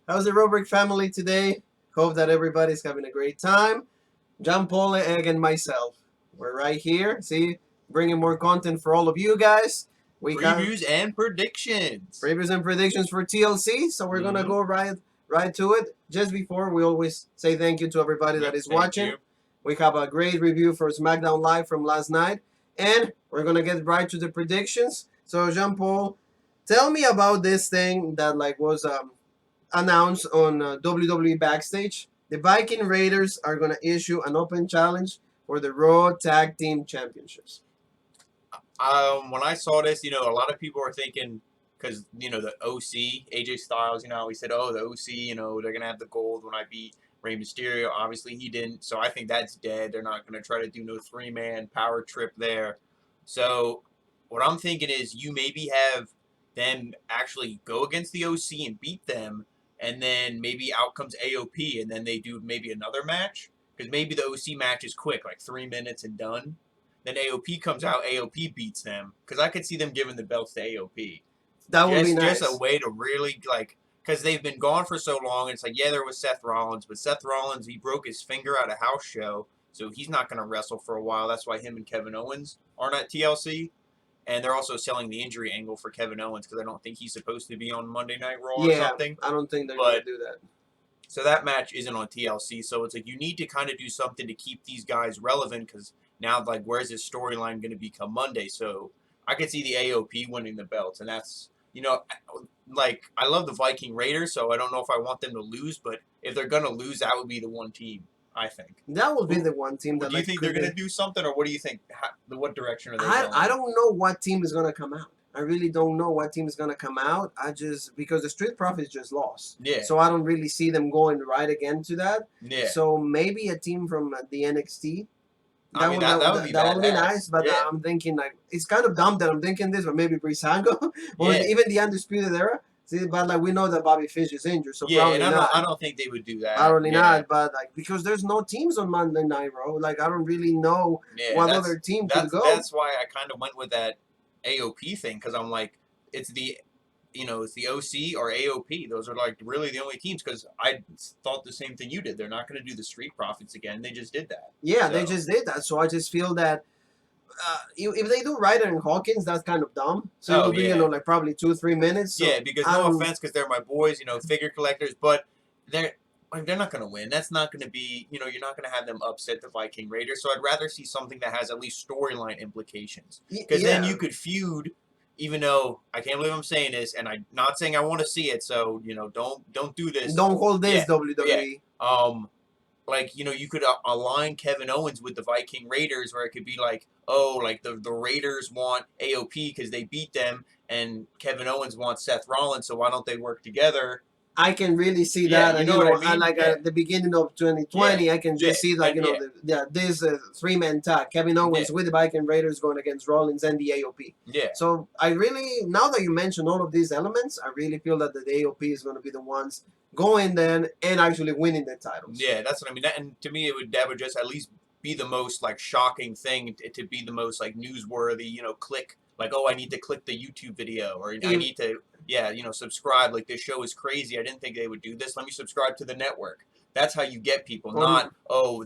How's the Rubric family today? Hope that everybody's having a great time. John Paul, Egg, and myself. We're right here. See, bringing more content for all of you guys. We got Previews and predictions. previews and predictions for TLC, so we're gonna go right to it. Just before, we always say thank you to everybody that is Thank watching. you. We have a great review for SmackDown Live from last night, and we're gonna get right to the predictions. So, Jean Paul, tell me about this thing that was announced on WWE Backstage. The Viking Raiders are going to issue an open challenge for the Raw Tag Team Championships. When I saw this, a lot of people were thinking, because the OC, AJ Styles, we said, oh, the OC, they're gonna have the gold when I beat Rey Mysterio. Obviously, he didn't, so I think that's dead. They're not gonna try to do no 3-man power trip there. So what I'm thinking is you maybe have them actually go against the OC and beat them, and then maybe out comes AOP, and then they do maybe another match, because maybe the OC match is quick, like 3 minutes and done. Then AOP comes out, AOP beats them, because I could see them giving the belts to AOP. That would be nice. Just a way to really, because they've been gone for so long. It's like, yeah, there was Seth Rollins, but Seth Rollins, he broke his finger at a house show, so he's not going to wrestle for a while. That's why him and Kevin Owens aren't at TLC. And they're also selling the injury angle for Kevin Owens, because I don't think he's supposed to be on Monday Night Raw or something. I don't think they're going to do that. So that match isn't on TLC, so it's like you need to kind of do something to keep these guys relevant, because now, where's this storyline going to become Monday? So I could see the AOP winning the belts, and that's, I love the Viking Raiders, so I don't know if I want them to lose, but if they're going to lose, that would be the one team, I think. That would be the one team that. Do you think they're going to do something, or what do you think? What direction are they going? I don't know what team is going to come out. I really don't know what team is going to come out. Because the Street Profits just lost. Yeah. So I don't really see them going right again to that. Yeah. So maybe a team from the NXT. That would be nice, but I'm thinking it's kind of dumb that I'm thinking this, but maybe Breezango or even the Undisputed Era. See, but we know that Bobby Fish is injured, so probably not. I don't think they would do that. Probably not, but because there's no teams on Monday Night Raw, I don't really know what other team could go. That's why I kind of went with that AOP thing, because I'm like, it's the OC or AOP. Those are really the only teams, because I thought the same thing you did. They're not going to do the Street Profits again. They just did that. Yeah, they just did that. So I just feel that if they do Ryder and Hawkins, that's kind of dumb. So it'll be probably 2-3 minutes. So because no offense, because they're my boys, figure collectors, but they're not going to win. That's not going to be, you're not going to have them upset the Viking Raiders. So I'd rather see something that has at least storyline implications, because then you could feud. Even though I can't believe I'm saying this, and I'm not saying I want to see it, so don't do this. Don't hold this, WWE. Yeah. You could align Kevin Owens with the Viking Raiders, where it could be the Raiders want AOP because they beat them, and Kevin Owens wants Seth Rollins, so why don't they work together? I can really see that. You know what I mean? At the beginning of 2020, I can just see this 3-man tag, Kevin Owens with the Viking Raiders going against Rollins and the AOP. Yeah. So I really, now that you mention all of these elements, I really feel that the AOP is going to be the ones going then and actually winning the titles. Yeah, that's what I mean. And to me, that would just at least be the most shocking thing, to be the most newsworthy. Click I need to click the YouTube video, or I need to subscribe. This show is crazy. I didn't think they would do this. Let me subscribe to the network. That's how you get people, not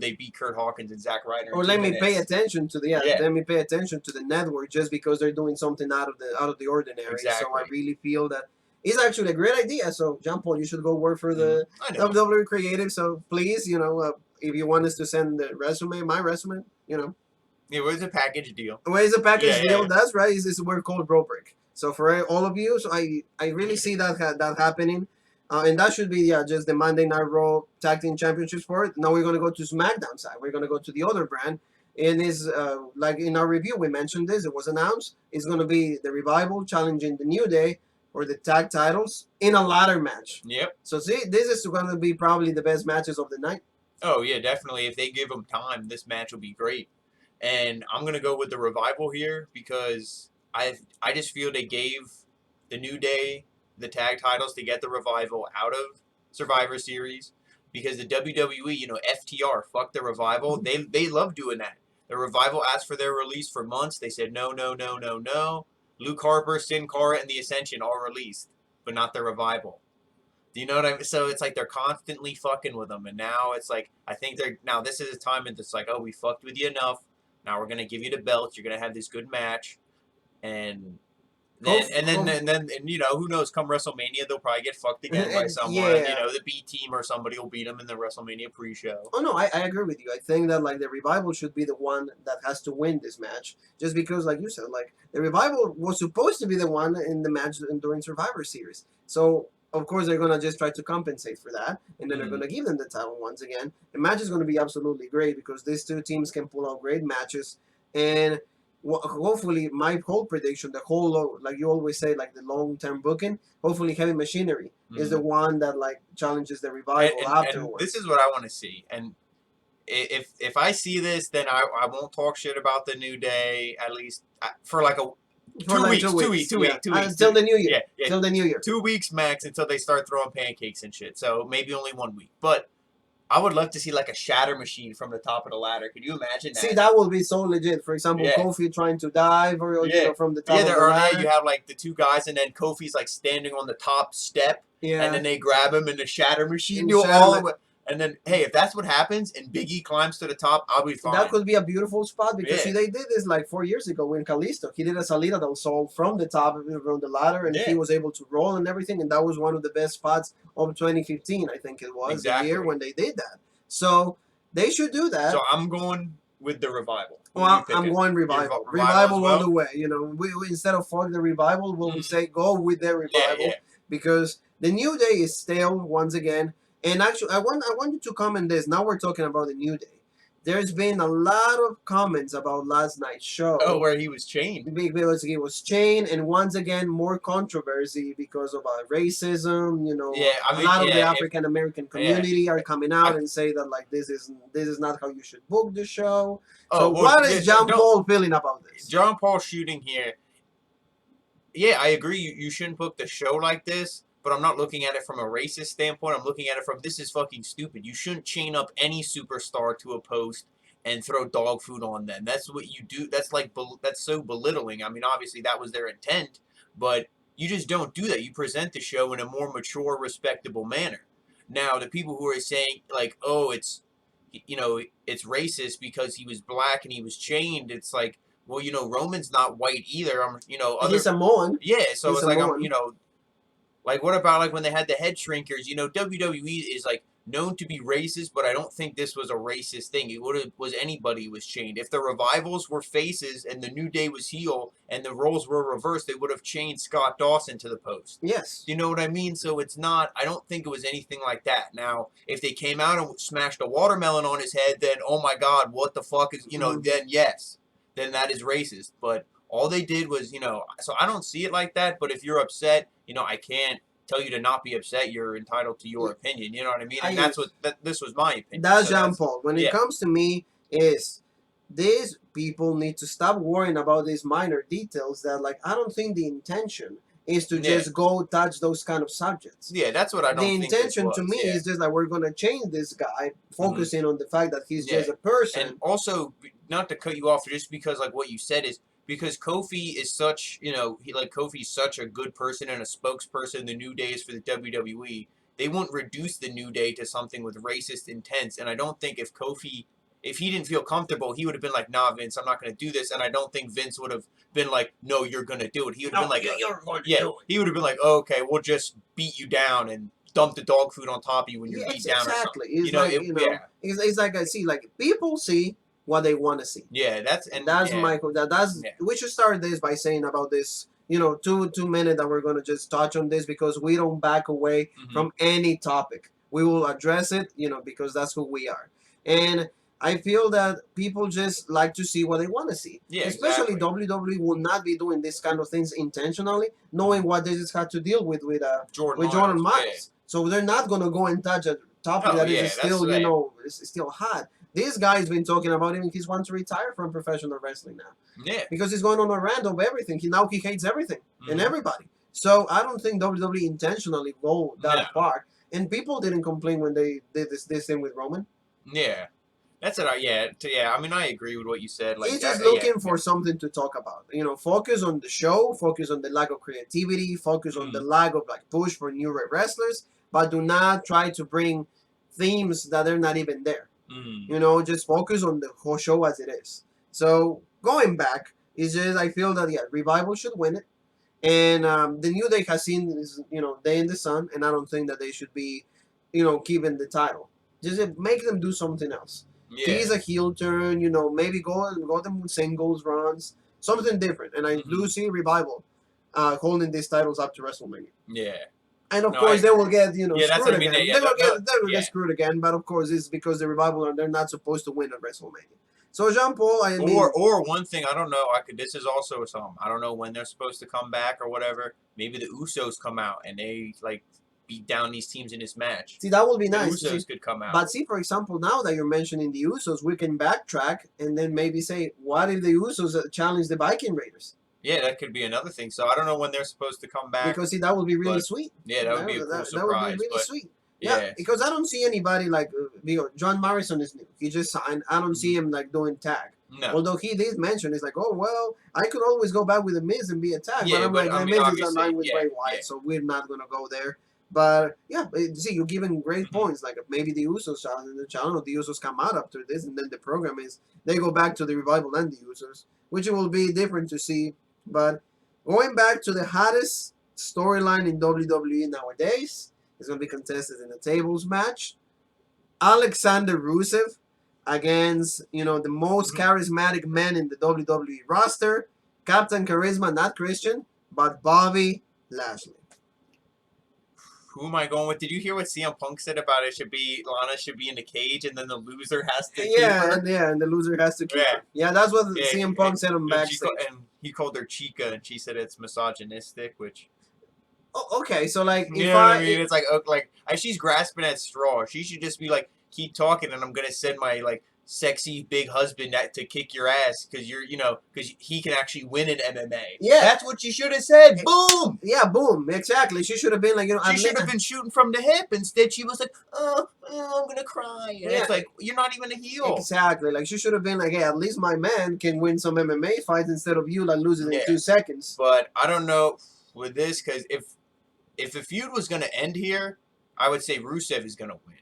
they beat Kurt Hawkins and Zack Ryder. Or let me pay attention to let me pay attention to the network just because they're doing something out of the ordinary. Exactly. So I really feel that it's actually a great idea. So John Paul, you should go work for the WWE Creative. So please, if you want us to send my resume, Yeah, where's the package deal? Where's the package deal? That's right. It's we're called Brobrick. So for all of you, so I really see that happening, and that should be just the Monday Night Raw Tag Team Championships for it. Now we're gonna go to SmackDown side. We're gonna go to the other brand, and is in our review we mentioned this. It was announced. It's gonna be the Revival challenging the New Day for the tag titles in a ladder match. Yep. So see, this is gonna be probably the best matches of the night. Oh yeah, definitely. If they give them time, this match will be great. And I'm gonna go with the Revival here, because I just feel they gave the New Day the tag titles to get the Revival out of Survivor Series, because the WWE, FTR, fuck the Revival. They love doing that. The Revival asked for their release for months. They said no, no, no, no, no. Luke Harper, Sin Cara, and the Ascension all released, but not the Revival. Do you know what I mean? So it's like they're constantly fucking with them, and now it's like I think now this is a time and it's like, oh, we fucked with you enough. Now we're gonna give you the belts. You're gonna have this good match, and then Hope, and then hope, and then and who knows? Come WrestleMania, they'll probably get fucked again by someone. yeah. The B team or somebody will beat them in the WrestleMania pre-show. Oh no, I agree with you. I think that like the revival should be the one that has to win this match, just because, like you said, like the revival was supposed to be the one in the match during Survivor Series. So of course they're gonna just try to compensate for that, and then they're gonna give them the title once again. The match is gonna be absolutely great because these two teams can pull out great matches, and hopefully my whole prediction, the whole like you always say, like the long term booking. Hopefully, Heavy Machinery is the one that like challenges the revival afterwards. And this is what I want to see. And if I see this, then I won't talk shit about the New Day at least for like a For like 2 weeks, 2 weeks, until the new year. Yeah, Till the new year. 2 weeks max until they start throwing pancakes and shit. So maybe only 1 week, but I would love to see like a shatter machine from the top of the ladder. Could you imagine that? See, that would be so legit. For example, Kofi trying to dive or from the top of the ladder. You have like the two guys, and then Kofi's like standing on the top step, Yeah. and then they grab him in the shatter machine. And then, hey, if that's what happens and Big E climbs to the top, I'll be fine. That could be a beautiful spot because see, they did this like 4 years ago when Kalisto. He did a salida del sol from the top of the ladder, and he was able to roll and everything. And that was one of the best spots of 2015, I think it was, the year when they did that. So they should do that. So I'm going with the revival. Well, I'm going revival. Revival all the way. You know, we instead of fuck the revival, we'll say go with the revival because the New Day is stale once again. And actually, I want you to comment this. Now we're talking about the New Day. There's been a lot of comments about last night's show. Oh, where he was chained. Because he was chained, and once again, more controversy because of racism. You know, a lot of the African American community are coming out and say that like this is not how you should book the show. So what is John Paul feeling about this? John Paul shooting here. Yeah, I agree. You shouldn't book the show like this. But I'm not looking at it from a racist standpoint. I'm looking at it from, this is fucking stupid. You shouldn't chain up any superstar to a post and throw dog food on them. That's what you do. That's like, that's so belittling. I mean, obviously that was their intent, but you just don't do that. You present the show in a more mature, respectable manner. Now, the people who are saying like, oh, it's it's racist because he was black and he was chained. It's like, well, Roman's not white either. He's Samoan. Yeah, so it's like, like, what about, like, when they had the head shrinkers? WWE is, like, known to be racist, but I don't think this was a racist thing. It was anybody who was chained. If the Revivals were faces and the New Day was heel and the roles were reversed, they would have chained Scott Dawson to the post. Yes. You know what I mean? So it's not, I don't think it was anything like that. Now, if they came out and smashed a watermelon on his head, then, oh my God, what the fuck is, then yes, then that is racist. But all they did was, so I don't see it like that, but if you're upset, I can't tell you to not be upset. You're entitled to your opinion. You know what I mean? And that's what this was my opinion. That's Jean Paul. When it comes to me, is these people need to stop worrying about these minor details that, like, I don't think the intention is to just go touch those kind of subjects. Yeah, that's what I don't think. The intention to me is just like, we're going to change this guy, focusing on the fact that he's just a person. And also, not to cut you off, just because, like, what you said is, because Kofi is such, Kofi's such a good person and a spokesperson, the New Day is for the WWE, they wouldn't reduce the New Day to something with racist intents. And I don't think if he didn't feel comfortable, he would have been like, nah, Vince, I'm not going to do this. And I don't think Vince would have been like, no, you're going to do it. He would have been like, you're going to do it. He would have been like, oh, okay, we'll just beat you down and dump the dog food on top of you when you're beat down or something. It's like, I see, like, people see what they want to see. Yeah, Michael. We should start this by saying about this, 2 minutes that we're gonna just touch on this because we don't back away from any topic. We will address it, because that's who we are. And I feel that people just like to see what they want to see. Yeah, especially WWE will not be doing this kind of things intentionally, knowing what they just had to deal with Jordan Miles. Yeah. So they're not gonna go and touch a topic that is still, is still hot. This guy's been talking about him. He wants to retire from professional wrestling now. Yeah. Because he's going on a rant of everything. He hates everything and everybody. So I don't think WWE intentionally go that far. And people didn't complain when they did this thing with Roman. Yeah. That's it. I mean, I agree with what you said. Like, he's just looking for something to talk about. Focus on the show, focus on the lack of creativity, focus on the lack of push for new wrestlers. but do not try to bring themes that are not even there. Mm. You know, just focus on the whole show as it is. So going back, is just I feel that yeah, Revival should win it, and the New Day has seen is Day in the Sun, and I don't think that they should be, keeping the title. Just make them do something else. Yeah. Tease a heel turn, maybe go them with singles runs, something different. And I do Mhm. see Revival holding these titles up to WrestleMania. Yeah. And of No, I course they will agree. get Yeah, that's screwed what I mean. again. Yeah, They'll get yeah. screwed again. But of course it's because the Revival they're not supposed to win at WrestleMania. So Jean Paul, I mean, Or one thing I don't know. I could. This is also something I don't know when they're supposed to come back or whatever. Maybe the Usos come out and they like beat down these teams in this match. see that would be The nice. See, Usos could come out. but see, for example, now that you're mentioning the Usos, we can backtrack and then maybe say, what if the Usos challenge the Viking Raiders? Yeah, that could be another thing. So I don't know when they're supposed to come back. Because see, that would be really But sweet. yeah, that would be a cool That would be surprise. really But sweet. Yeah, yeah, because I don't see anybody like John Morrison is new. He just signed. I don't see him like doing tag. no. Although he did mention, it's like, oh well, I could always go back with the Miz and be a tag, but Yeah, I'm but like, I the mean, Miz is obviously, aligned with yeah, Bray yeah. Wyatt, so we're not gonna go there. But yeah, see, you're giving great Mhm. points. Like maybe the Usos challenge the channel, the Usos come out after this, and then the program is they go back to the Revival and the Usos, which will be different to see. But going back to the hottest storyline in WWE nowadays is going to be contested in a tables match. Alexander Rusev against the most Mhm. charismatic man in the WWE roster, Captain Charisma, not Christian, but Bobby Lashley. Who am I going with? Did you hear what CM Punk said about it? Should be Lana should be in the cage, and then the loser has to keep her. And the loser has to keep Yeah, her. Yeah, that's what yeah. CM Punk said on backstage. And he called her Chica, and she said it's misogynistic, which Oh, okay, so like you if know what I I mean. It's like she's grasping at straw. She should just be like, keep talking, and I'm gonna send my like sexy big husband to kick your ass because because he can actually win in MMA. yeah, That's what she should have said. Boom. yeah, boom, exactly. She should have been like She should have been shooting from the hip. Instead, she was like, I'm gonna cry. And yeah, it's like, you're not even a heel. exactly. Like she should have been like, hey, at least my man can win some MMA fights instead of you like losing in Yeah. 2 seconds. But I don't know with this because if the feud was gonna end here, I would say Rusev is gonna win.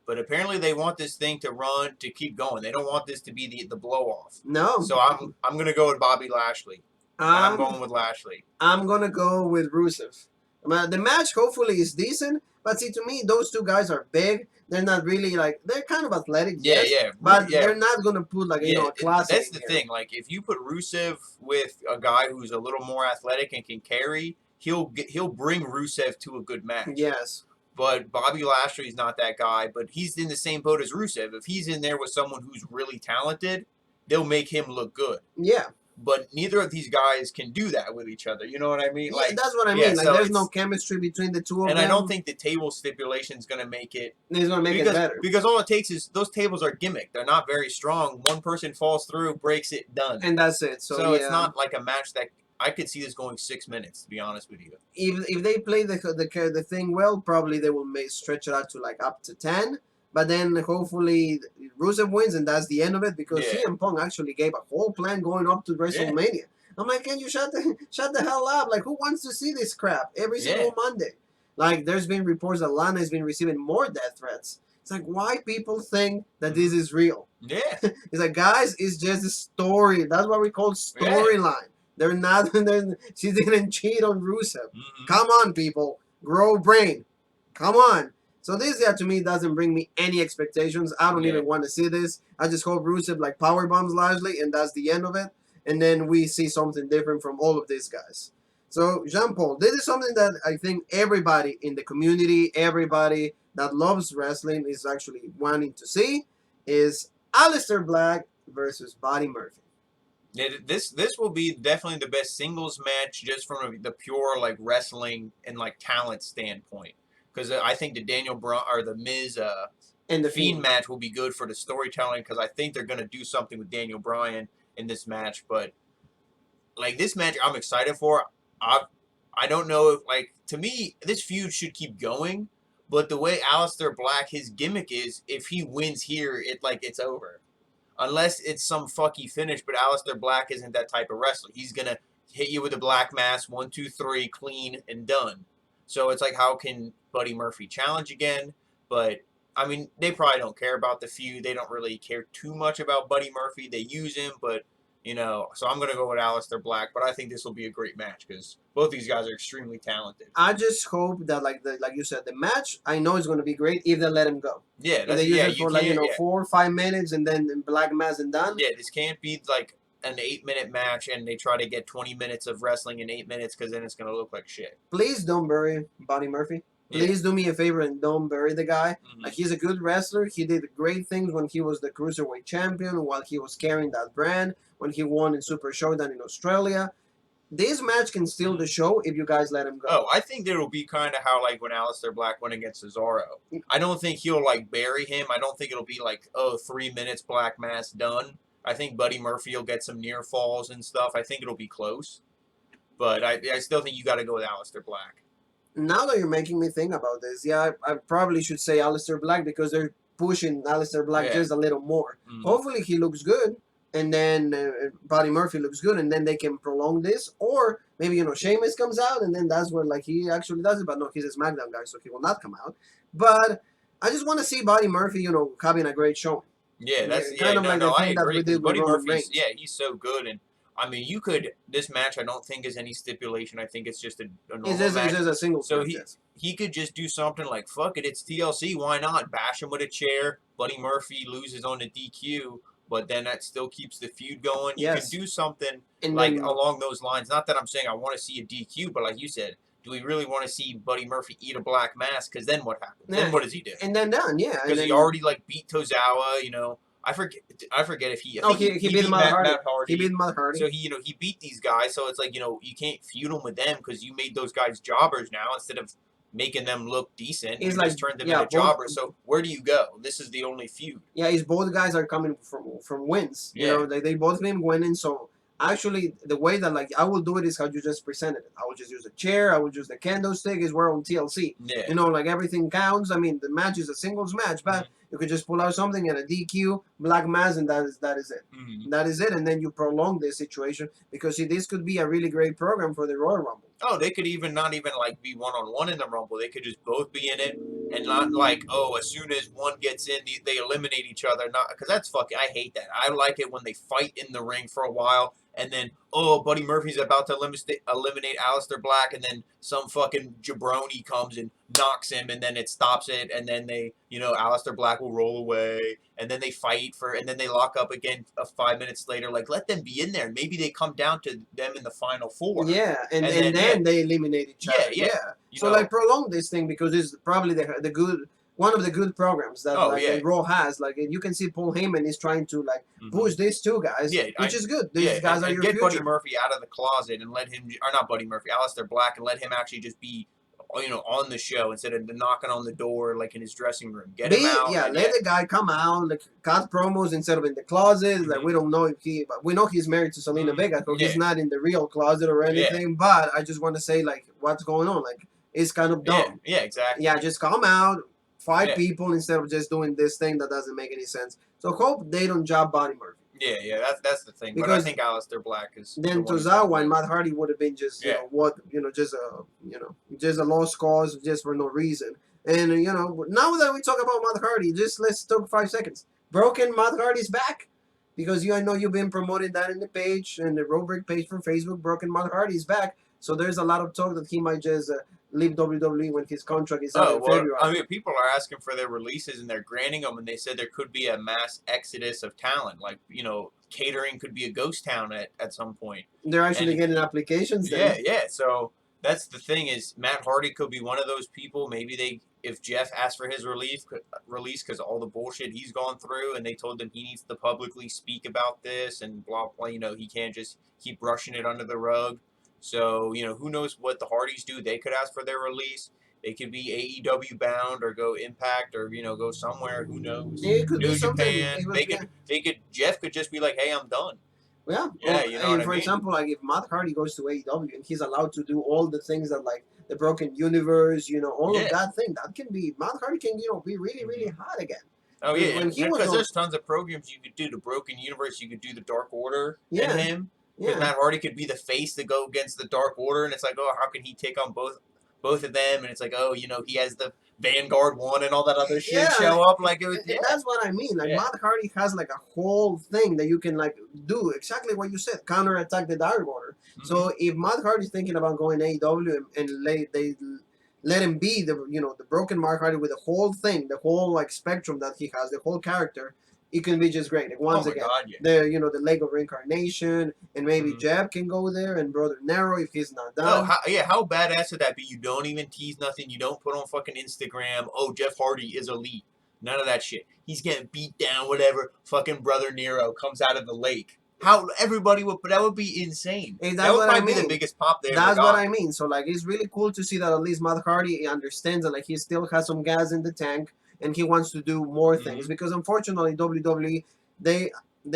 But apparently they want this thing to keep going. They don't want this to be the blow off. No, So I'm gonna go with Bobby Lashley. I'm going with Lashley. I'm gonna go with Rusev. The match hopefully is decent, but see, to me, those two guys are big. They're not really like they're kind of athletic, Yeah, yes, yeah, but yeah. they're not gonna put like a classic. That's the thing. Like if you put Rusev with a guy who's a little more athletic and can carry, he'll bring Rusev to a good match. Yes. But Bobby Lashley's not that guy. But he's in the same boat as Rusev. If he's in there with someone who's really talented, they'll make him look good. Yeah. But neither of these guys can do that with each other. You know what I mean? Yeah, Like that's what I yeah, mean. Like so there's no chemistry between the two of and them. I don't think the table stipulation is going to make it it's gonna make it better. because all it takes is those tables are gimmick. They're not very strong. One person falls through, breaks it, done. And that's it. So yeah. It's not like a match that I could see this going 6 minutes. To be honest with you, If they play the thing well, probably they will stretch it out to like up to 10. But then hopefully Rusev wins, and that's the end of it because Yeah. CM Punk actually gave a whole plan going up to WrestleMania. I'm like, can you shut the hell up? Like, who wants to see this crap every single Monday? Like, there's been reports that Lana has been receiving more death threats. It's like, why people think that this is real? Yeah. It's like, guys, it's just a story. That's what we call storyline. They're not. She didn't cheat on Rusev. Mm-hmm. Come on, people, grow brain. Come on. So this, to me, doesn't bring me any expectations. I don't even want to see this. I just hope Rusev like power bombs Lashley, and that's the end of it. And then we see something different from all of these guys. So Jean Paul, this is something that I think everybody in the community, everybody that loves wrestling, is actually wanting to see. Is Aleister Black versus Buddy Murphy. Yeah, this will be definitely the best singles match just from the pure like wrestling and like talent standpoint. Because I think the Daniel Bryan or the Miz and the Fiend match will be good for the storytelling because I think they're gonna do something with Daniel Bryan in this match. But like this match, I'm excited for. I don't know if like to me this feud should keep going, but the way Aleister Black his gimmick is, if he wins here, it's over. Unless it's some fucky finish, but Aleister Black isn't that type of wrestler. He's gonna hit you with a black mass, 1, 2, 3, clean and done. So it's like, how can Buddy Murphy challenge again? But I mean, they probably don't care about the feud. They don't really care too much about Buddy Murphy. They use him, but so I'm gonna go with Aleister Black. But I think this will be a great match because both these guys are extremely talented. I just hope that like you said, the match I know is going to be great if they let him go. Yeah, If they that's use yeah. it You for like can't. Yeah, 4 or 5 minutes and then Black Mass and done. yeah. This can't be like an 8 minute match and they try to get 20 minutes of wrestling in 8 minutes because then it's gonna look like shit. Please don't bury Buddy Murphy. Yeah. Please do me a favor and don't bury the guy. Mhm. Like, he's a good wrestler. He did great things when he was the cruiserweight champion, while he was carrying that brand, when he won in Super Showdown in Australia. This match can steal the show if you guys let him go. Oh, I think it'll be kind of how like when Aleister Black went against Cesaro. I don't think he'll like bury him. I don't think it'll be like 3 minutes Black Mass done. I think Buddy Murphy will get some near falls and stuff. I think it'll be close, but I still think you got to go with Aleister Black. Now that you're making me think about this, yeah, I probably should say Aleister Black because they're pushing Aleister Black Yeah. just a little more. Mhm. Hopefully he looks good, and then Buddy Murphy looks good, and then they can prolong this. Or maybe Sheamus comes out, and then that's where like he actually does it. But no, he's a SmackDown guy, so he will not come out. But I just want to see Buddy Murphy, having a great showing. Yeah, that's kind of like the I thing that agree. we 'Cause did with Buddy Roman Murphy's Reigns. yeah, he's so good, and I mean, this match. I don't think is any stipulation. I think it's just a normal It's just, match. it's just a single So match, yes. he could just do something like, fuck it, it's TLC, why not? Bash him with a chair. Buddy Murphy loses on the DQ, but then that still keeps the feud going. You Yes. can do something And like then, along those lines. Not that I'm saying I want to see a DQ, but like you said, do we really want to see Buddy Murphy eat a black mask? Because then what happens? Yeah. Then what does he do? and then done, yeah. Because he already like beat Tozawa, I forget if he. I think he beat Matt Hardy. Matt Hardy. He beat Matt Hardy. So he beat these guys. So it's like you can't feud them with them because you made those guys jobbers now instead of making them look decent. He's You like, just turned them yeah, into both- jobbers. So where do you go? This is the only feud. Yeah, it's both guys are coming from wins. Yeah. They both came winning. So actually, the way that like I will do it is how you just presented it. I will just use a chair. I will use the candlestick. Is we're on TLC. Yeah. Like everything counts. I mean, the match is a singles match, but you could just pull out something and a DQ, Black Mass, and that is it. Mhm. That is it. And then you prolong this situation because see, this could be a really great program for the Royal Rumble. Oh, they could not even like be one-on-one in the Rumble. They could just both be in it and not like, as soon as one gets in, they eliminate each other. Not because that's fucking. I hate that. I like it when they fight in the ring for a while and then Buddy Murphy's about to eliminate Aleister Black, and then some fucking jabroni comes and knocks him, and then it stops it, and then Aleister Black will roll away, and then they fight and then they lock up again 5 minutes later. Like, let them be in there. Maybe they come down to them in the final four. Yeah, and And then they eliminate each other. Yeah. So like prolong this thing because it's probably the good one of the good programs that Raw has. Like you can see Paul Heyman is trying to like push these two guys, which is good. These guys are and your get future. Buddy Murphy out of the closet and let him, or not Buddy Murphy, Aleister Black, and let him actually just be, on the show instead of knocking on the door like in his dressing room. Get him out. Let the guy come out, like cut promos instead of in the closet. Like we don't know if but we know he's married to Selena Vega, so he's not in the real closet or anything. But I just want to say like what's going on. Like it's kind of dumb. Yeah, exactly. Yeah, just come out, fight people instead of just doing this thing that doesn't make any sense. So hope they don't job Buddy Murphy. Yeah, that's the thing. Because but I think Aleister Black is. Then Tozawa and Matt Hardy would have been just just a lost cause just for no reason. And now that we talk about Matt Hardy, just let's talk 5 seconds. Broken Matt Hardy's back. Because I know you've been promoting that in the page and the Roadbreak page from Facebook. Broken Matt Hardy's back. So there's a lot of talk that he might just leave WWE when his contract is out in February. I mean, people are asking for their releases and they're granting them, and they said there could be a mass exodus of talent. Like, catering could be a ghost town at some point. They're actually getting applications then. Yeah. So that's the thing is Matt Hardy could be one of those people. Maybe if Jeff asked for his release because all the bullshit he's gone through, and they told him he needs to publicly speak about this and blah, blah, he can't just keep brushing it under the rug. So, who knows what the Hardys do. They could ask for their release. They could be AEW bound or go Impact or, go somewhere. Who knows? It could New be something. Japan. Jeff could just be like, hey, I'm done. Yeah. For example, like if Matt Hardy goes to AEW and he's allowed to do all the things that like the Broken Universe, all of that thing, that can be, Matt Hardy can, be really, really hot again. Oh, yeah. Because there's tons of programs you could do. The Broken Universe, you could do the Dark Order and him. Because Matt Hardy could be the face to go against the Dark Order, and it's like, how can he take on both both of them, and it's like, oh, he has the Vanguard one and all that other shit Yeah, show up. Like, it was, and that's what I mean. Like Yeah. Matt Hardy has like a whole thing that you can like do exactly what you said, counterattack the Dark Order. So if Matt Hardy's thinking about going AEW and they let him be the broken Matt Hardy with the whole thing, the whole like spectrum that he has, the whole character, it can be just great. Like, once again, God, yeah. the leg of reincarnation, and maybe Jeb can go there, and Brother Nero if he's not done. How badass would that be? You don't even tease nothing. You don't put on fucking Instagram, oh, Jeff Hardy is elite. None of that shit. He's getting beat down, whatever. Fucking Brother Nero comes out of the lake. How everybody would, but that would be insane. Hey, that would probably be the biggest pop there. That's what I mean. So like, it's really cool to see that at least Matt Hardy understands that like he still has some gas in the tank and he wants to do more things, because unfortunately WWE they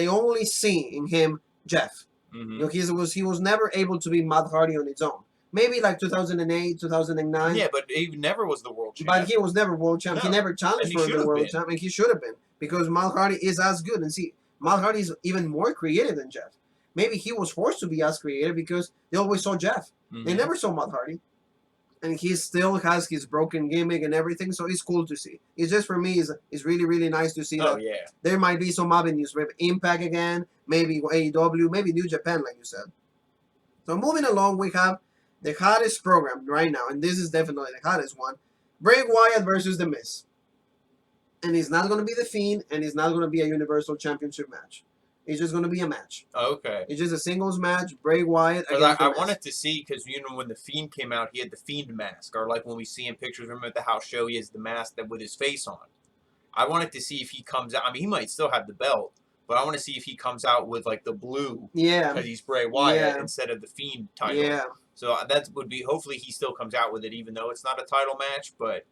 only see in him Jeff. He was never able to be Matt Hardy on his own. Maybe like 2008, 2009. Yeah, but he never was the world champion. But he was never world champion. No. He never challenged for the world champion. He should have been, because Matt Hardy is as good. And see, Matt Hardy is even more creative than Jeff. Maybe he was forced to be as creative because they always saw Jeff. They never saw Matt Hardy. And he still has his broken gimmick and everything, so it's cool to see. It's just, for me, it's really, really nice to see that there might be some avenues with Impact again, maybe AEW, maybe New Japan, like you said. So moving along, we have the hottest program right now, and this is definitely the hottest one. Bray Wyatt versus The Miz. And it's not going to be The Fiend, and it's not going to be a Universal Championship match. It's just going to be a match. Okay. It's just a singles match. Bray Wyatt against I wanted to see, because when the Fiend came out, he had the Fiend mask, or like when we see in pictures of him at the house show, he has the mask with his face on. I wanted to see if he comes out. I mean, he might still have the belt, but I want to see if he comes out with like the blue. Yeah. Because he's Bray Wyatt instead of the Fiend title. Yeah. So that would be, hopefully he still comes out with it, even though it's not a title match. But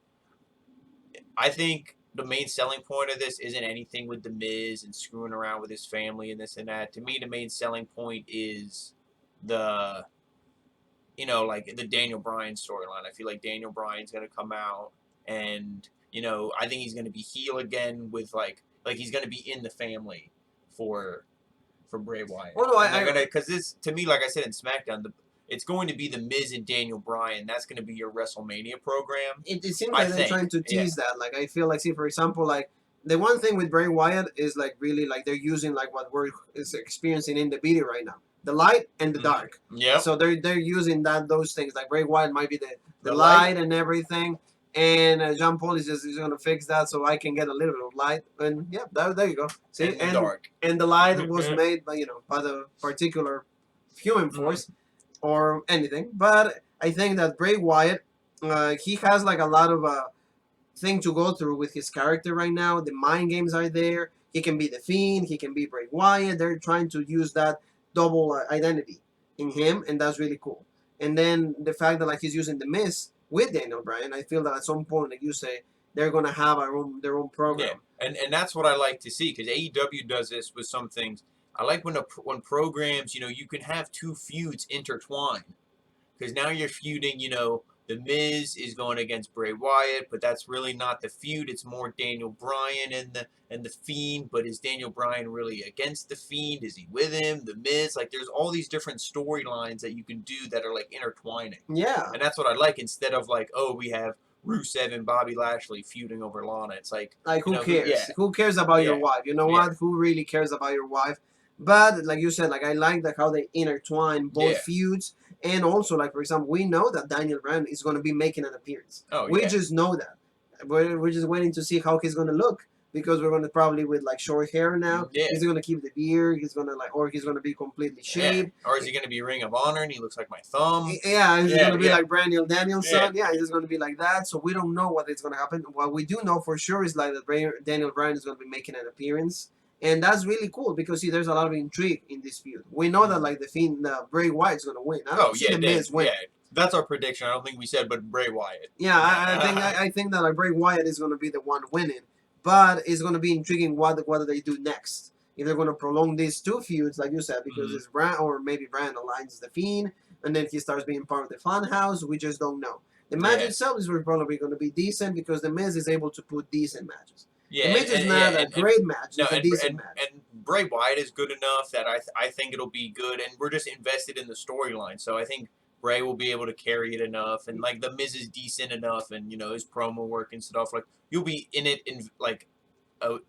I think the main selling point of this isn't anything with The Miz and screwing around with his family and this and that. To me, the main selling point is the Daniel Bryan storyline. I feel like Daniel Bryan's going to come out and, I think he's going to be heel again with like he's going to be in the family for Bray Wyatt. Well, no, because this, to me, like I said in SmackDown, it's going to be The Miz and Daniel Bryan. That's going to be your WrestleMania program. It seems like they're trying to tease that. Like, I feel like, see, for example, like, the one thing with Bray Wyatt is, like, really, like, they're using, like, what we're experiencing in the video right now. The light and the dark. Yeah. So they're using those things. Like, Bray Wyatt might be the light and everything. And John Paul is going to fix that so I can get a little bit of light. And, yeah, there you go. See? And dark. And the light was made by, by the particular human force. Or anything, but I think that Bray Wyatt, he has like a lot of thing to go through with his character right now. The mind games are there. He can be the Fiend. He can be Bray Wyatt. They're trying to use that double identity in him, and that's really cool. And then the fact that like he's using the Miz with Daniel Bryan, I feel that at some point, like you say, they're gonna have their own program. Yeah, and that's what I like to see, because AEW does this with some things. I like when programs, you can have two feuds intertwined. Because now you're feuding, The Miz is going against Bray Wyatt, but that's really not the feud. It's more Daniel Bryan and the Fiend. But is Daniel Bryan really against the Fiend? Is he with him? The Miz? Like, there's all these different storylines that you can do that are, like, intertwining. Yeah. And that's what I like, instead of, like, oh, we have Rusev and Bobby Lashley feuding over Lana. It's like who cares? Who cares about your wife? You know what? Who really cares about your wife? But like you said, like I like how they intertwine both feuds, and also like for example, we know that Daniel Bryan is going to be making an appearance. We just know that. We're just waiting to see how he's going to look, because we're going to probably with like short hair now. He's going to keep the beard. He's going to or he's going to be completely shaved. Or is he going to be Ring of Honor and he looks like my thumb? Yeah, he's going to be like Brandon Danielson. Yeah, he's just going to be like that. So we don't know what is going to happen. What we do know for sure is like that Daniel Bryan is going to be making an appearance. And that's really cool, because see, there's a lot of intrigue in this feud. We know that like the Fiend, Bray Wyatt's gonna win. I don't see the Miz win. That's our prediction. I don't think we said, but Bray Wyatt. Yeah, I think that like Bray Wyatt is gonna be the one winning, but it's gonna be intriguing what do they do next. If they're gonna prolong these two feuds, like you said, because it's Brand, or maybe Brand aligns the Fiend, and then he starts being part of the Funhouse. We just don't know. The match itself is probably gonna be decent, because the Miz is able to put decent matches. Yeah, the match is not a great match. It's a decent match. And Bray Wyatt is good enough that I think it'll be good, and we're just invested in the storyline. So I think Bray will be able to carry it enough, and like the Miz is decent enough, and his promo work and stuff. Like you'll be in it,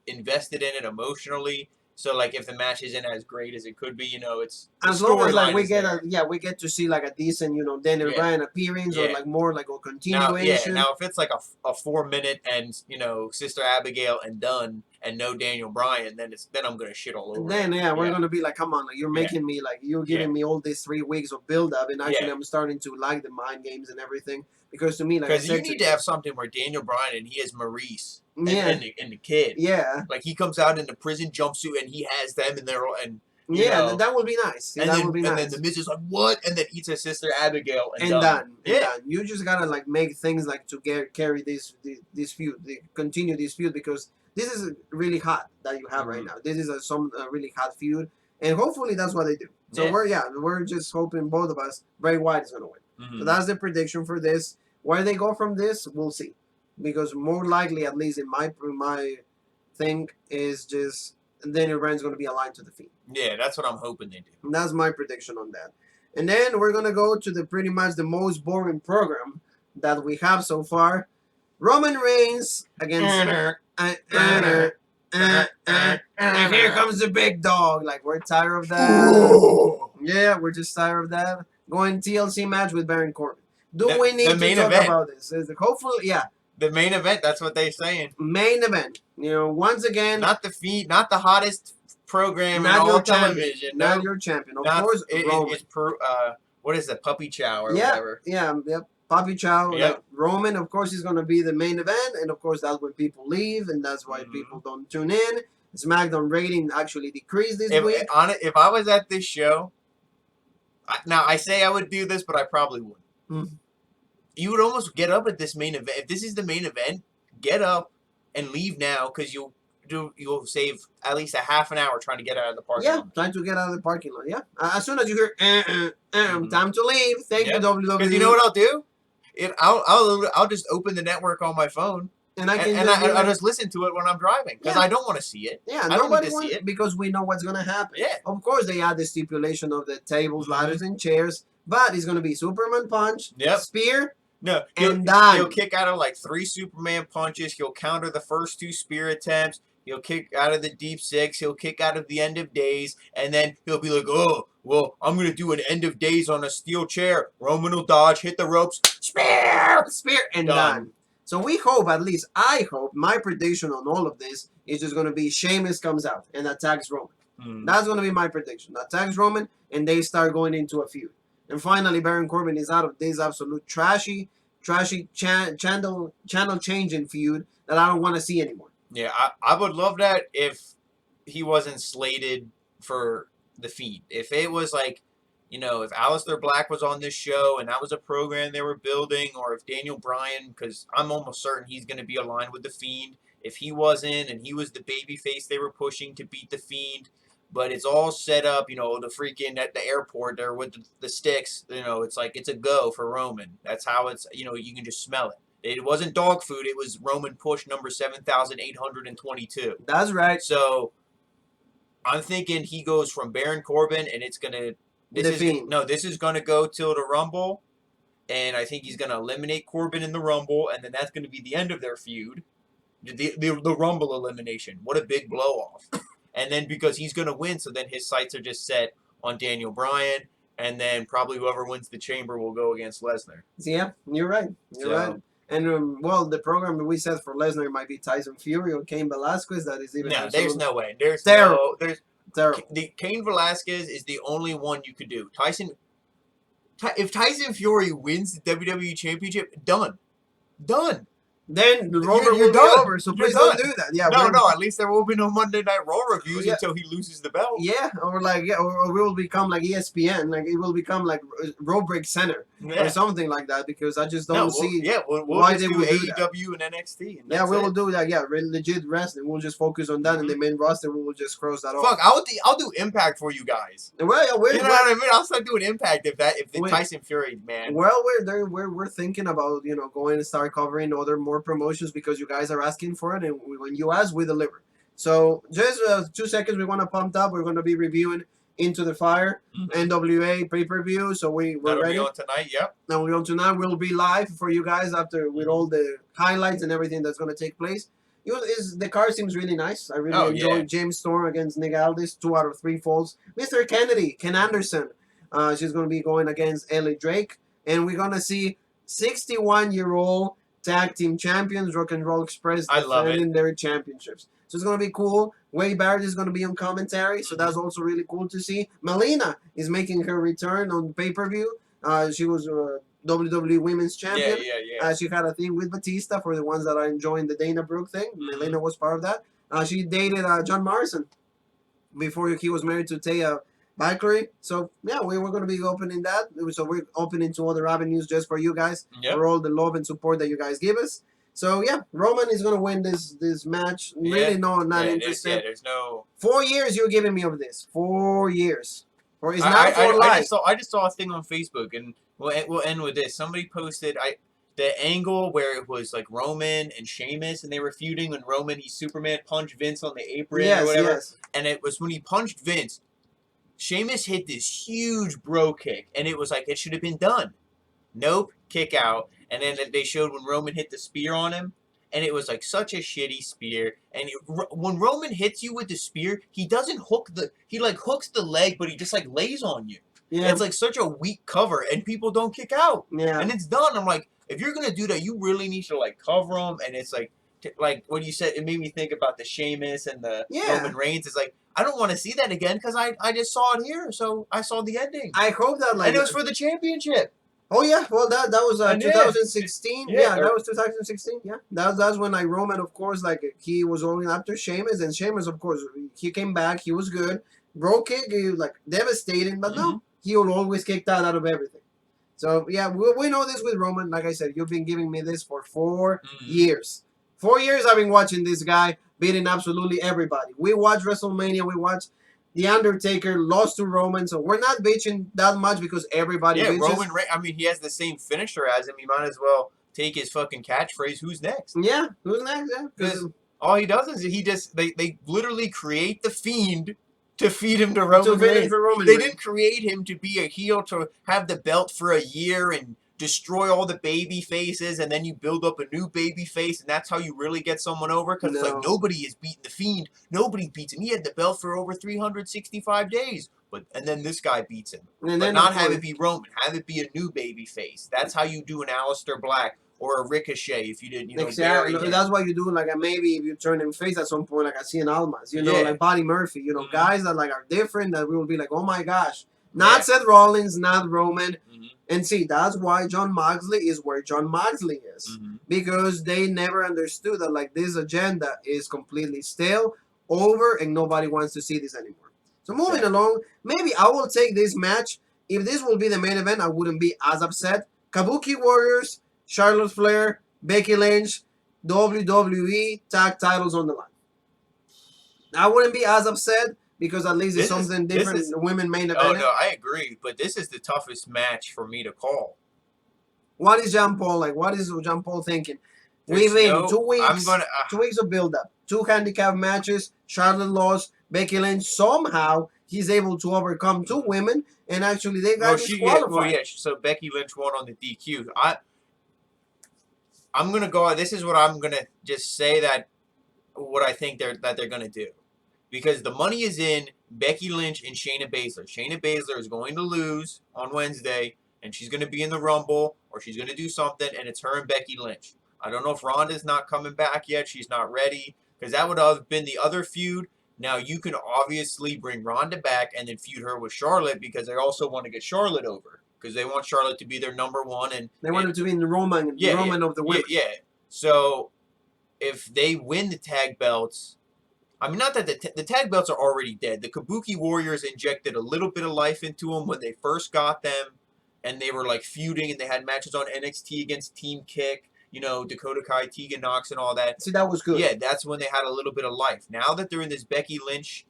invested in it emotionally. So like if the match isn't as great as it could be, it's the As long as like storyline we is get there. we get to see like a decent Daniel Yeah, Bryan appearance or yeah. like more like a Now, yeah. continuation. Now, if it's like a 4 minute and Sister Abigail and done and no Daniel Bryan, then I'm gonna shit all And over it. then we're Yeah, gonna be like, come on, like you're yeah, making me like you're yeah, giving me all these 3 weeks of build up, and actually yeah. I'm starting to like the mind games and everything because to me, like I Because you said to need to you, have something where Daniel Bryan and he has Maurice and, yeah, and the kid. yeah, Like he comes out in the prison jumpsuit and he has them and they're and yeah, that would be nice. and That then would be and then the nice. Miz is like what and then eats his sister Abigail and And done. done, and Yeah. done. You just gotta like make things like to carry this feud, continue this feud because this is really hot that you have right now. This is some really hot feud, and hopefully that's what they do. So Yeah. we're just hoping both of us Bray Wyatt is gonna win. So that's the prediction for this. Where they go from this, we'll see, because more likely, at least in my thing, is just Daniel Bryan's gonna be aligned to the feud. Yeah, that's what I'm hoping they do. And that's my prediction on that. And then we're gonna go to the pretty much the most boring program that we have so far. Roman Reigns against and here comes the big dog. Like we're tired of that. Yeah, we're just tired of that. Going TLC match with Baron Corbin. Do we need to talk about this? Hopefully, yeah. The main event, that's what they're saying. Main event. Once again, not the hottest program in not all your television. champion. Not your champion. Of course, Roman. It's what is it, Puppy Chow or Yeah, whatever. yeah, yep. Puppy Chow, Yep. like Roman, of course, is going to be the main event, and of course, that's when people leave, and that's why people don't tune in. SmackDown rating actually decreased this week. If I was at this show, now I say I would do this, but I probably wouldn't. You would almost get up at this main event. If this is the main event, get up and leave now because you'll save at least a half an hour trying to get out of the parking lot. Trying to get out of the parking lot. Yeah, as soon as you hear time to leave, thank you WWE. Because you know what I'll do? I'll just open the network on my phone. And I'll just listen to it when I'm driving because I don't want to see it. Yeah, I don't nobody need to see it because we know what's gonna happen. Yeah. Of course, they add the stipulation of the tables, ladders, and chairs, but it's gonna be Superman punch, spear. No, and he'll kick out of like 3 Superman punches. He'll counter the first 2 spear attempts. He'll kick out of the deep 6. He'll kick out of the end of days. And then he'll be like, oh, well, I'm going to do an end of days on a steel chair. Roman will dodge, hit the ropes, spear, and done. So we hope, at least I hope, my prediction on all of this is just going to be Sheamus comes out and attacks Roman. That's going to be my prediction. Attacks Roman and they start going into a feud. And finally, Baron Corbin is out of this absolute trashy channel changing feud that I don't want to see anymore. Yeah, I would love that if he wasn't slated for the feed. If it was like, if Aleister Black was on this show and that was a program they were building, or if Daniel Bryan, because I'm almost certain he's going to be aligned with the Fiend. If he wasn't and he was the babyface they were pushing to beat the Fiend, but it's all set up, the freaking at the airport there with the sticks, it's like it's a go for Roman. That's how it's, you can just smell it. It wasn't dog food. It was Roman push number 7,822. That's right. So I'm thinking he goes from Baron Corbin and it's going to, this is going to go till the Rumble. And I think he's going to eliminate Corbin in the Rumble. And then that's going to be the end of their feud. The Rumble elimination. What a big blow off. And then because he's going to win, so then his sights are just set on Daniel Bryan. And then probably whoever wins the Chamber will go against Lesnar. Yeah, you're right. You're right. And, the program that we set for Lesnar might be Tyson Fury or Cain Velasquez. That is even... No, there's no way. There's terrible. Terrible. Cain Velasquez is the only one you could do. If Tyson Fury wins the WWE Championship, done. Then the Rover will be over, so please don't do that. Yeah, no. At least there will be no Monday Night Raw reviews until he loses the belt. Yeah, or we will become like ESPN, like it will become like Road Break Center or something like that. Because I just don't see why they would do AEW and NXT. And we will do that. Yeah, legit wrestling. We'll just focus on that, and the main roster we will just cross that off. Fuck, I'll do Impact for you guys. Well, you know what I mean? I'll start doing Impact if Tyson Fury, man. Well, we're thinking about going and start covering other more promotions because you guys are asking for it, and when you ask, we deliver. So just 2 seconds, we want to pump up. We're going to be reviewing Into the Fire Mhm. NWA pay-per-view. So we're That'll be ready. on tonight. Yep. Now we're on tonight. We'll be live for you guys after with all Mhm. the highlights and everything that's gonna take place. The card seems really nice. I really Oh yeah. enjoyed James Storm against Nick Aldis, 2 out of 3 falls. Mr. Kennedy, Ken Anderson, she's gonna be going against Ellie Drake, and we're gonna see 61-year-old tag team champions Rock and Roll Express I love it. defending their championships. So it's gonna be cool. Wade Barrett is gonna be on commentary, so that's also really cool to see. Melina is making her return on pay-per-view. She was WWE Women's Yeah, Champion. yeah, yeah. She had a thing with Batista for the ones that are enjoying the Dana Brooke thing. Melina was part of that. She dated John Morrison before he was married to Taya Valkyrie. So yeah, we were going to be opening that. So we're opening to other avenues just for you guys Yep. for all the love and support that you guys give us. So yeah, Roman is going to win this match. Really, Yeah. no, not Yeah, interested. there's no. 4 years you're giving me of this. 4 years. Or it's not for life. I just saw a thing on Facebook, and we'll end with this. Somebody posted the angle where it was like Roman and Sheamus, and they were feuding when Roman, he Superman punched Vince on the apron or Yes, whatever, yes. and it was when he punched Vince. Sheamus hit this huge bro kick, and it was like it should have been done. Nope, kick out. And then they showed when Roman hit the spear on him, and it was like such a shitty spear. And when Roman hits you with the spear, he doesn't hook he like hooks the leg, but he just like lays on you. Yeah. It's like such a weak cover, and people don't kick out. Yeah. And it's done. I'm like, if you're gonna do that, you really need to like cover them. And it's like what you said, it made me think about the Sheamus and the Roman Reigns. It's like I don't want to see that again because I just saw it here, so I saw the ending. I hope that and it was for the championship. Oh yeah, well that was And 2016. yeah, Yeah, that was 2016. Yeah, that's when Roman, of course, like he was going after Sheamus, and Sheamus, of course, he came back. He was good. Bro kick, he was like devastating, but no, he will always kick that out of everything. So yeah, we know this with Roman. Like I said, you've been giving me this for 4 years. 4 years I've been watching this guy beating absolutely everybody. We watch WrestleMania. We watch The Undertaker lost to Roman, so we're not bitching that much because everybody bitches. Roman Reigns, I mean, he has the same finisher as him. He might as well take his fucking catchphrase, who's next? Yeah, who's next? Yeah. Because all he does is they literally create the Fiend to feed him to Roman Reigns. They didn't create him to be a heel to have the belt for a year and destroy all the baby faces, and then you build up a new baby face, and that's how you really get someone over. Because it's like nobody has beaten the Fiend. Nobody beats him. He had the belt for over 365 days, and then this guy beats him. And but not have it be Roman. Have it be a new baby face. That's how you do an Aleister Black or a Ricochet if you did, exactly. That's why you do like maybe if you turn him face at some point, like I see in Almas, like Buddy Murphy, guys that like are different that we will be like, oh my gosh, not Seth Rollins, not Roman. And see, that's why Jon Moxley is where Jon Moxley is. Because they never understood that like this agenda is completely stale, over, and nobody wants to see this anymore. So moving along, maybe I will take this match. If this will be the main event, I wouldn't be as upset. Kabuki Warriors, Charlotte Flair, Becky Lynch, WWE tag titles on the line. I wouldn't be as upset because at least it's something different in the women main event. Oh, no, I agree. But this is the toughest match for me to call. What is Jean Paul like? What is Jean Paul thinking? We've been 2 weeks, 2 weeks of build-up. 2 handicap matches. Charlotte lost. Becky Lynch, somehow, he's able to overcome 2 women, and actually they got disqualified. So Becky Lynch won on the DQ. I'm going to go, this is what I'm going to just say that what I think they're going to do. Because the money is in Becky Lynch and Shayna Baszler. Shayna Baszler is going to lose on Wednesday, and she's going to be in the Rumble, or she's going to do something, and it's her and Becky Lynch. I don't know if Ronda's not coming back yet. She's not ready, because that would have been the other feud. Now, you can obviously bring Ronda back and then feud her with Charlotte, because they also want to get Charlotte over, because they want Charlotte to be their number one. And they want her to be in the Roman of the women. Yeah. So, if they win the tag belts, I mean, not that the tag belts are already dead. The Kabuki Warriors injected a little bit of life into them when they first got them, and they were like feuding, and they had matches on NXT against Team Kick, Dakota Kai, Tegan Nox, and all that. See, that was good. Yeah, that's when they had a little bit of life. Now that they're in this Becky Lynch,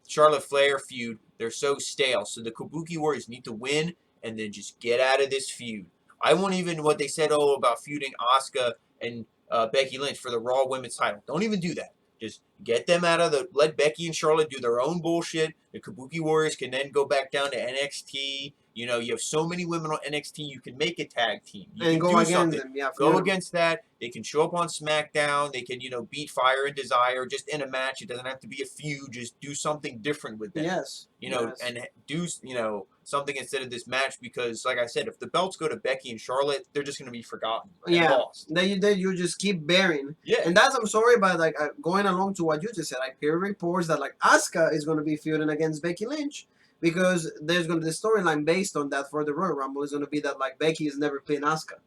Charlotte Flair feud, they're so stale. So the Kabuki Warriors need to win and then just get out of this feud. I won't even what they said about feuding Asuka and Becky Lynch for the Raw Women's title. Don't even do that. Just Get them out of the. Let Becky and Charlotte do their own bullshit. The Kabuki Warriors can then go back down to NXT. You know, you have so many women on NXT. You can make a tag team. You And can go do against something. them. Yeah, Go against that. They can show up on SmackDown. They can, beat Fire and Desire just in a match. It doesn't have to be a feud. Just do something different with them. Yes. And do, something instead of this match because, like I said, if the belts go to Becky and Charlotte, they're just going to be forgotten and lost. You just keep bearing. Yeah. And I'm sorry, but like going along to what you just said, I hear reports that like Asuka is going to be feuding against Becky Lynch. Because there's going to be the storyline based on that for the Royal Rumble is going to be that like Becky has never pinned Asuka.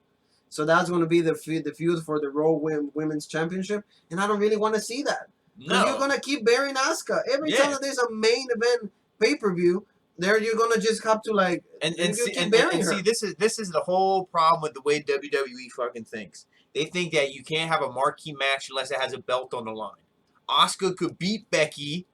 So that's going to be the feud for the Raw Women's Championship, and I don't really want to see that. Because you're going to keep burying Asuka every time that there's a main event pay-per-view. There you're going to just have to like see this is the whole problem with the way WWE fucking thinks. They think that you can't have a marquee match unless it has a belt on the line. Asuka could beat Becky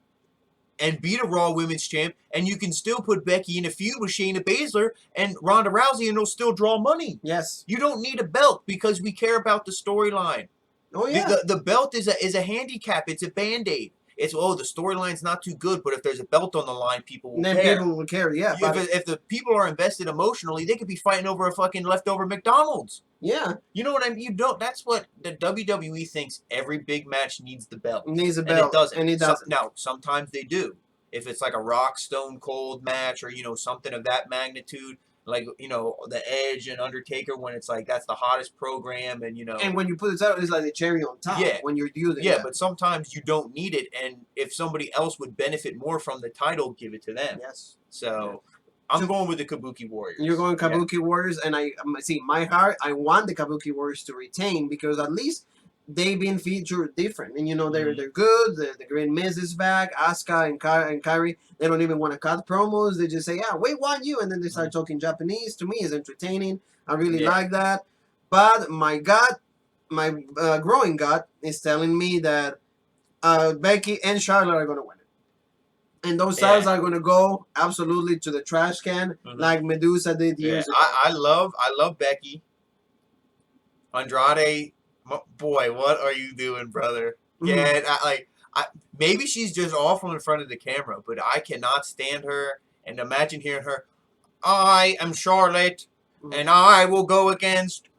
and beat a Raw Women's Champ, and you can still put Becky in a feud with Shayna Baszler and Ronda Rousey, and it'll still draw money. Yes. You don't need a belt because we care about the storyline. Oh, yeah. The belt is a handicap. It's a Band-Aid. It's, the storyline's not too good, but if there's a belt on the line, people will care. People will care, yeah. If the people are invested emotionally, they could be fighting over a fucking leftover McDonald's. Yeah. You know what I mean? That's what the WWE thinks every big match needs the belt. It needs a belt. And it doesn't. Now, sometimes they do. If it's like a Rock Stone Cold match or, something of that magnitude, like, the Edge and Undertaker, when it's like that's the hottest program and, And when you put it out, it's like the cherry on top when you're using it. Yeah, but sometimes you don't need it. And if somebody else would benefit more from the title, give it to them. Yes. So I'm going with the Kabuki Warriors. You're going Kabuki Warriors, and I see my heart. I want the Kabuki Warriors to retain because at least they've been featured different, and they're good. The Green Miz is back. Asuka and Kairi, they don't even want to cut promos. They just say, "Yeah, we want you," and then they start talking Japanese. To me, it's entertaining. I really like that. But my gut, my growing gut, is telling me that Becky and Charlotte are going to win. And those titles are going to go absolutely to the trash can, like Medusa did years ago. I love Becky. Andrade, boy, what are you doing, brother? Yeah, maybe she's just awful in front of the camera, but I cannot stand her. And imagine hearing her, I am Charlotte, and I will go against,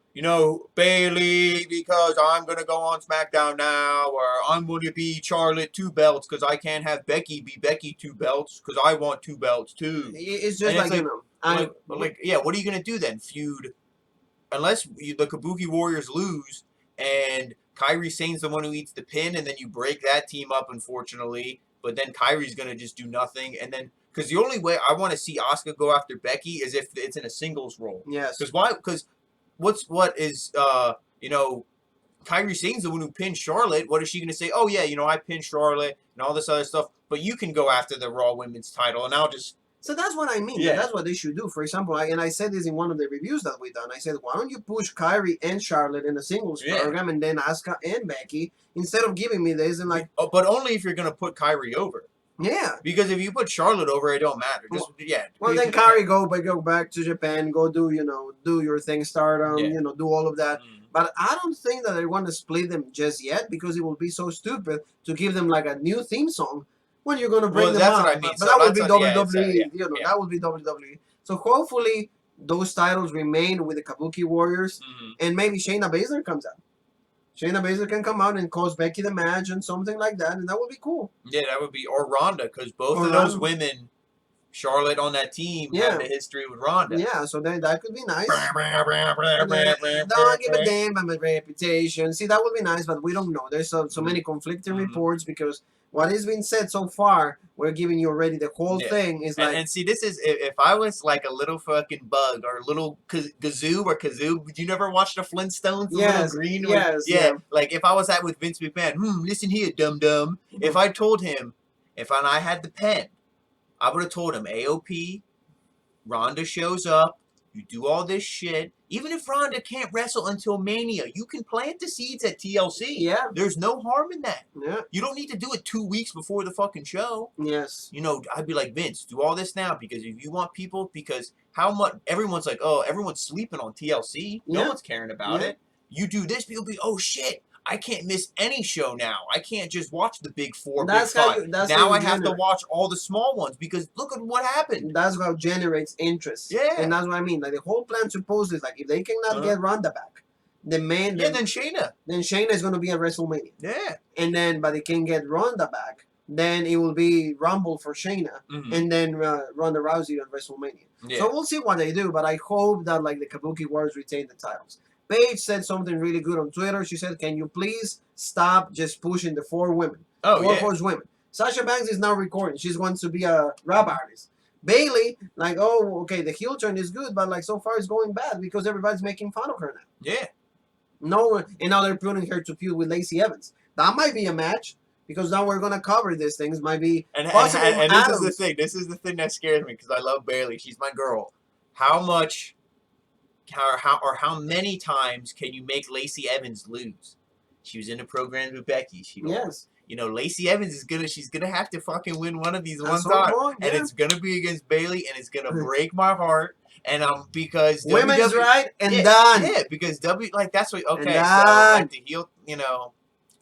Bailey because I'm going to go on SmackDown now, or I'm going to be Charlotte 2 belts because I can't have Becky be Becky 2 belts because I want 2 belts too. It's just what are you going to do then? Feud? Unless the Kabuki Warriors lose and Kairi Sane's the one who eats the pin, and then you break that team up, unfortunately. But then Kairi's going to just do nothing. And then, because the only way I want to see Asuka go after Becky is if it's in a singles role. Yes. Because why? Because Kairi Sane's the one who pinned Charlotte. What is she going to say? Oh, yeah, I pinned Charlotte and all this other stuff. But you can go after the Raw Women's title, and I'll just... So that's what I mean. Yeah. That's what they should do. For example, I said this in one of the reviews that we done. I said, why don't you push Kairi and Charlotte in a singles program and then Asuka and Becky instead of giving me this and like... but only if you're going to put Kairi over. Yeah. Because if you put Charlotte over, it don't matter. Well, then Kairi go back to Japan, go do your thing, Stardom, do all of that. But I don't think that they want to split them just yet because it will be so stupid to give them like a new theme song when you're going to bring them out. What I mean. But that would be WWE. That would be WWE. So hopefully those titles remain with the Kabuki Warriors, and maybe Shayna Baszler comes out. Shayna Baszler can come out and cause Becky the match and something like that, and that would be cool. Yeah, that would be, or Ronda, because both of those women, Charlotte on that team, have a history with Ronda. Yeah, so then that could be nice. Don't give a damn about my reputation. See, that would be nice, but we don't know. There's so many conflicting reports because what has been said so far, we're giving you already the whole thing. Is like, and see, this is, if I was like a little fucking bug or a little kazoo, did you never watch the Flintstones? Yes, green yeah. Like if I was at with Vince McMahon, listen here, dum-dum. If I told him, I had the pen, I would have told him, AOP, Ronda shows up, you do all this shit. Even if Ronda can't wrestle until Mania, you can plant the seeds at TLC. Yeah. There's no harm in that. Yeah. You don't need to do it 2 weeks before the fucking show. Yes. I'd be like, Vince, do all this now because if you want people, because how much, everyone's like, oh, everyone's sleeping on TLC. No one's caring about it. You do this, people be, oh shit, I can't miss any show now. I can't just watch the big four, That's big how five. you. That's Now how I you have to generate. watch all the small ones because look at what happened. That's what generates interest. Yeah. And that's what I mean. Like the whole plan supposed is like if they cannot get Ronda back, the man, Yeah, then Shayna. then Shayna is gonna be at WrestleMania. Yeah. And then, but they can get Ronda back, then it will be Rumble for Shayna, and then Ronda Rousey on WrestleMania. Yeah. So we'll see what they do. But I hope that like the Kabuki Warriors retain the titles. Paige said something really good on Twitter. She said, "Can you please stop just pushing the four women, Oh, four yeah. horsewomen?" Sasha Banks is now recording. She's going to be a rap artist. Bailey, like, oh, okay, the heel turn is good, but like so far it's going bad because everybody's making fun of her now. Yeah. No, and now they're putting her to feud with Lacey Evans. That might be a match because now we're gonna cover these things. Might be possible. And this is the thing. This is the thing that scares me because I love Bailey. She's my girl. How much, how many times can you make Lacey Evans lose? She was in the program with Becky. She lost. Yes. You know, Lacey Evans is she's gonna have to fucking win one of these At one some time, point, and yeah. it's gonna be against Bailey, and it's gonna break my heart. And because Women's right and yeah, done. Yeah, because like that's what okay. So done. like the heel, you know,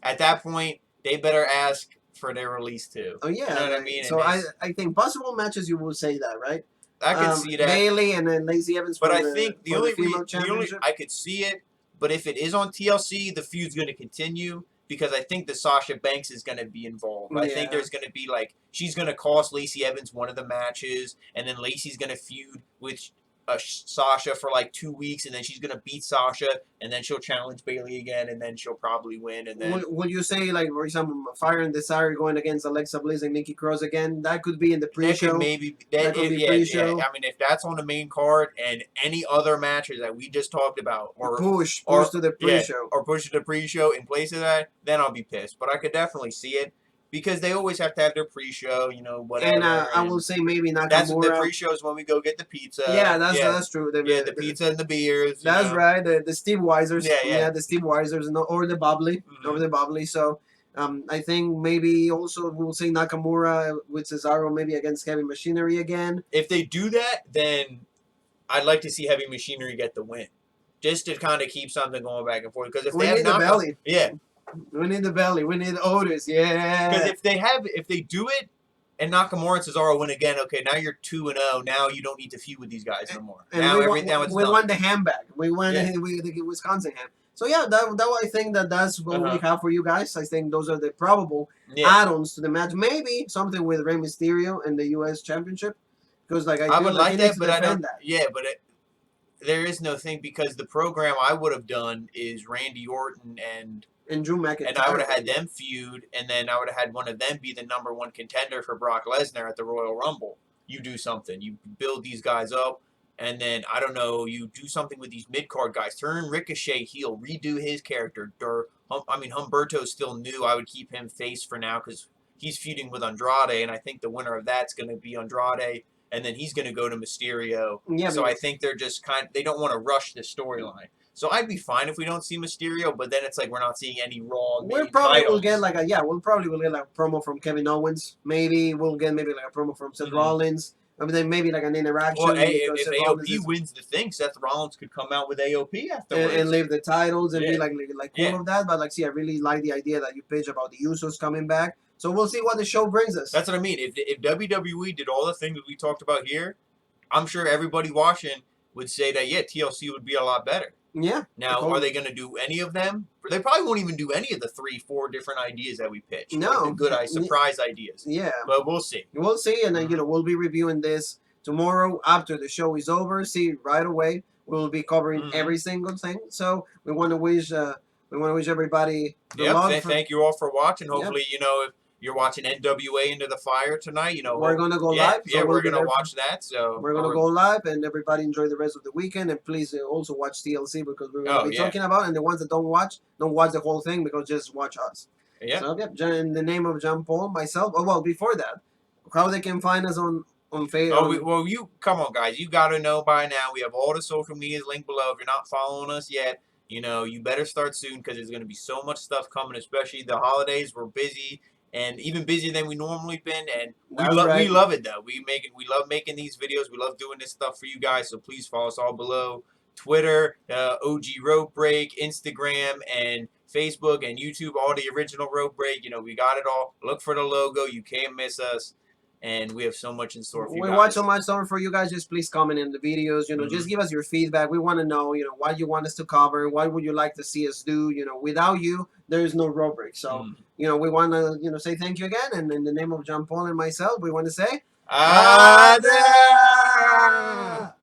at that point they better ask for their release too. Oh yeah, you know what I like, mean. so And I think possible matches you will say that, right? I could see that. Bailey and then Lacey Evans. But For I think the only championship. I could see it. But if it is on TLC, the feud's going to continue because I think the Sasha Banks is going to be involved. I think there's going to be like she's going to cost Lacey Evans one of the matches, and then Lacey's going to feud with Sasha for like 2 weeks, and then she's going to beat Sasha, and then she'll challenge Bailey again, and then she'll probably win. And then would you say like for example, Fire and Desire going against Alexa Bliss and Nikki Cross again? That could be in the pre-show. That could maybe that could be pre-show. I mean, if that's on the main card and any other matches that we just talked about, or push to the pre-show, or push to the pre-show in place of that, then I'll be pissed. But I could definitely see it because they always have to have their pre-show, you know, whatever. And I will say maybe Nakamura. That's the pre-show is when we go get the pizza. Yeah, that's true. The pizza and the beers. That's right. The Steve Weisers. Yeah, the Steve Weisers, or the bubbly, or the bubbly. So, I think maybe also we'll say Nakamura with Cesaro maybe against Heavy Machinery again. If they do that, then I'd like to see Heavy Machinery get the win, just to kind of keep something going back and forth. Because if we they need have the belly. Yeah. We need the belly. We need Otis. Yeah. Because if they do it, and Nakamura and Cesaro win again, okay, now you're 2-0. Now you don't need to feud with these guys no more. And now we won the handbag. We won the Wisconsin ham. So yeah, that I think that's what we have for you guys. I think those are the probable add-ons to the match. Maybe something with Rey Mysterio and the U.S. Championship, because like I would like that, but I don't. Yeah, but there is no thing because the program I would have done is Randy Orton and Drew McIntyre. And I would have had them feud, and then I would have had one of them be the #1 contender for Brock Lesnar at the Royal Rumble. You do something. You build these guys up, and then, I don't know, you do something with these mid-card guys. Turn Ricochet heel. Redo his character. Humberto's still new. I would keep him face for now because he's feuding with Andrade, and I think the winner of that's going to be Andrade, and then he's going to go to Mysterio. Yeah, so I think they're just they don't want to rush this storyline. So I'd be fine if we don't see Mysterio, but then it's like we're not seeing any Raw. We'll probably will get like a promo from Kevin Owens. Maybe we'll get like a promo from Seth Rollins. I mean, then maybe like an interaction. Well, if AOP wins the thing, Seth Rollins could come out with AOP afterwards and leave the titles and be like cool of that. But like, see, I really like the idea that you pitch about the Usos coming back. So we'll see what the show brings us. That's what I mean. If WWE did all the things that we talked about here, I'm sure everybody watching would say that TLC would be a lot better. Yeah. Now, are they going to do any of them? They probably won't even do any of the 3-4 different ideas that we pitched. No. Like the good surprise ideas. Yeah. But we'll see. We'll see. And then, we'll be reviewing this tomorrow after the show is over. See, right away, we'll be covering every single thing. So we want to wish everybody the luck. Thank you all for watching. Hopefully, if you're watching NWA Into the Fire tonight, we're gonna go live. So we're gonna watch that. So we're gonna go live, and everybody enjoy the rest of the weekend. And please also watch TLC because we're gonna be talking about. And the ones that don't watch the whole thing because just watch us. Yeah. So in the name of Jean Paul, myself. Oh well, before that, how they can find us on Facebook. You come on, guys. You gotta know by now. We have all the social medias linked below. If you're not following us yet, you better start soon because there's gonna be so much stuff coming. Especially the holidays. We're busy. And even busier than we normally been, and we love it though. We love making these videos. We love doing this stuff for you guys. So please follow us all below: Twitter, OG Road Break, Instagram, and Facebook and YouTube, all the original Rope Break. You know, we got it all. Look for the logo. You can't miss us. And we have so much in store for you We guys. watch so much stuff for you guys. Just please comment in the videos. You know, Mhm. just give us your feedback. We want to know, you know, what you want us to cover. What would you like to see us do? You know, without you, there is no Rope Break. So, you know, we want to, you know, say thank you again. And in the name of John Paul and myself, we want to say, Adaaaaa! Adaaaaa!